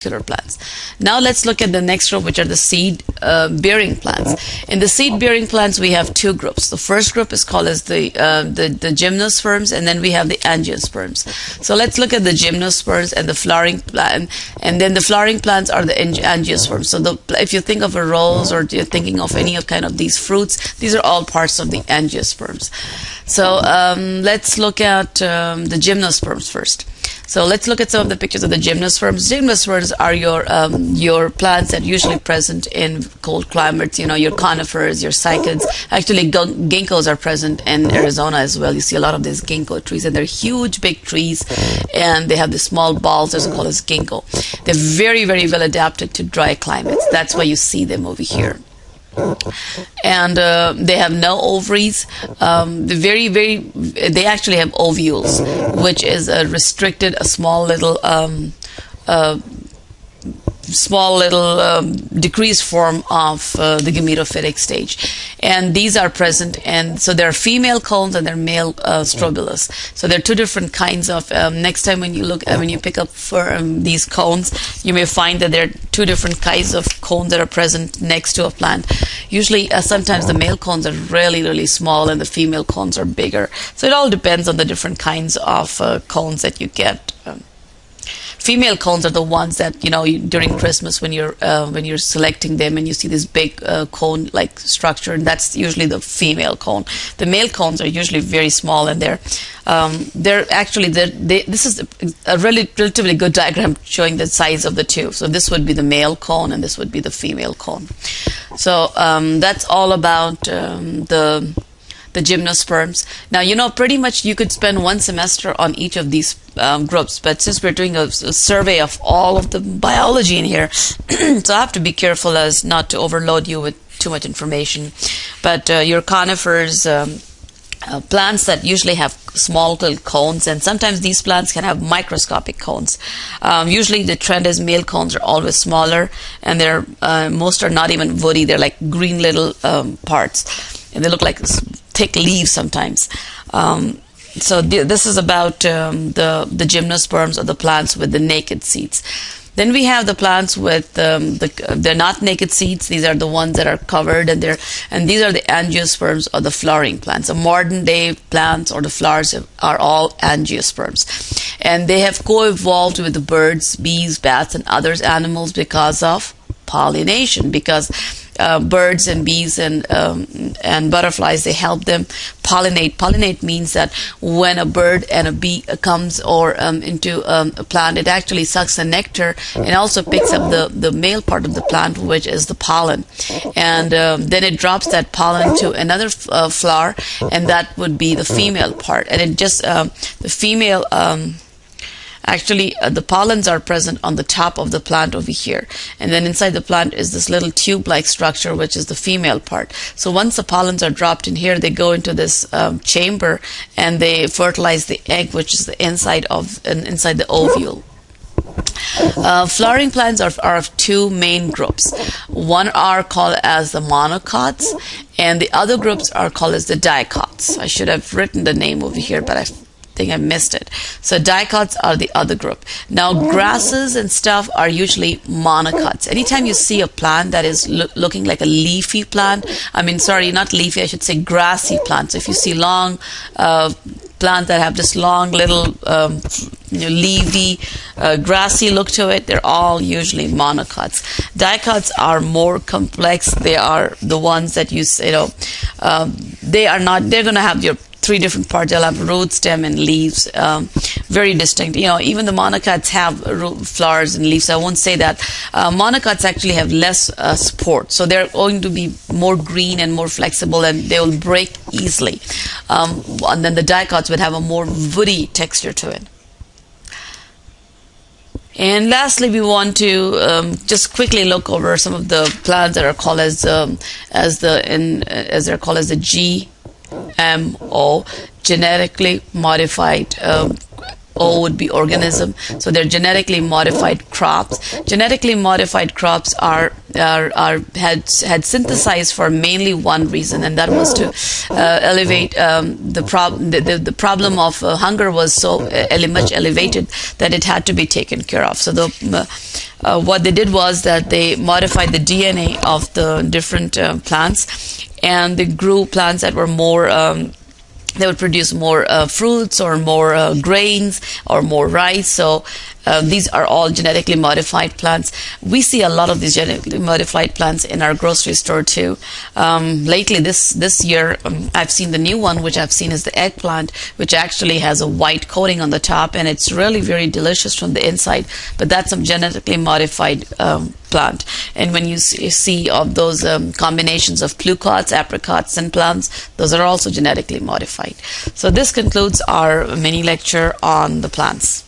plants. Now let's look at the next group, which are the seed bearing plants. In the seed bearing plants, we have two groups. The first group is called as the Gymnosperms, and then we have the Angiosperms. So let's look at the Gymnosperms and the flowering plant, and then the flowering plants are the Angiosperms. So if you think of a rose, or you're thinking of any of kind of these fruits, these are all parts of the Angiosperms. So let's look at the Gymnosperms first. So let's look at some of the pictures of the Gymnosperms. Gymnosperms are your plants that are usually present in cold climates. You know, your conifers, your cycads. Actually, ginkgos are present in Arizona as well. You see a lot of these ginkgo trees, and they're huge, big trees, and they have the small balls that's called as ginkgo. They're very, very well adapted to dry climates. That's why you see them over here. And they have no ovaries. They actually have ovules, which is a small little decreased form of the gametophytic stage, and these are present. And so there are female cones and there are male strobilus. So there are two different kinds of. Next time when you pick up these cones, you may find that there are two different kinds of cones that are present next to a plant. Usually, sometimes the male cones are really, really small and the female cones are bigger. So it all depends on the different kinds of cones that you get. Female cones are the ones that during Christmas when you're selecting them and you see this big cone-like structure, and that's usually the female cone. The male cones are usually very small, and this is a relatively good diagram showing the size of the two. So this would be the male cone, and this would be the female cone. So that's all about the Gymnosperms. Now, pretty much you could spend one semester on each of these groups, but since we're doing a survey of all of the biology in here, so I have to be careful as not to overload you with too much information. But your conifers, plants that usually have small little cones, and sometimes these plants can have microscopic cones. Usually the trend is male cones are always smaller, and most are not even woody. They're like green little parts, and they look like thick leaves sometimes. So this is about the Gymnosperms, or the plants with the naked seeds. Then we have the plants with they're not naked seeds. These are the ones that are covered, and these are the Angiosperms, or the flowering plants. The modern day plants or the flowers are all Angiosperms, and they have co-evolved with the birds, bees, bats, and other animals because of pollination. Because birds and bees and butterflies, they help them pollinate. Pollinate means that when a bird and a bee comes into a plant, it actually sucks the nectar and also picks up the male part of the plant, which is the pollen, and then it drops that pollen to another flower, and that would be the female part. And it just the female Actually, the pollens are present on the top of the plant over here. And then inside the plant is this little tube-like structure, which is the female part. So once the pollens are dropped in here, they go into this chamber, and they fertilize the egg, which is the inside the ovule. Flowering plants are of two main groups. One are called as the monocots, and the other groups are called as the dicots. I should have written the name over here, but I think I missed it. So dicots are the other group. Now grasses and stuff are usually monocots. Anytime you see a plant that is looking like a leafy plant, not leafy, I should say grassy plants. If you see long plants that have this long little leafy, grassy look to it, they're all usually monocots. Dicots are more complex. They are the ones that they're going to have your three different parts. They'll have root, stem, and leaves, very distinct. Even the monocots have flowers and leaves. I won't say that. Monocots actually have less support, so they're going to be more green and more flexible, and they will break easily. And then the dicots would have a more woody texture to it. And lastly, we want to just quickly look over some of the plants that are called as they're called as the GMO, genetically modified O would be organism. So they're genetically modified crops. Genetically modified crops had synthesized for mainly one reason, and that was to elevate the problem of hunger was so much elevated that it had to be taken care of. So what they did was that they modified the DNA of the different plants, and they grew plants that were more they would produce more fruits or more grains or more rice. So these are all genetically modified plants. We see a lot of these genetically modified plants in our grocery store too. Lately, this year, I've seen the new one, which I've seen is the eggplant, which actually has a white coating on the top, and it's really very delicious from the inside. But that's a genetically modified plant. And when you see of those combinations of plucots, apricots, and plums, those are also genetically modified. So this concludes our mini lecture on the plants.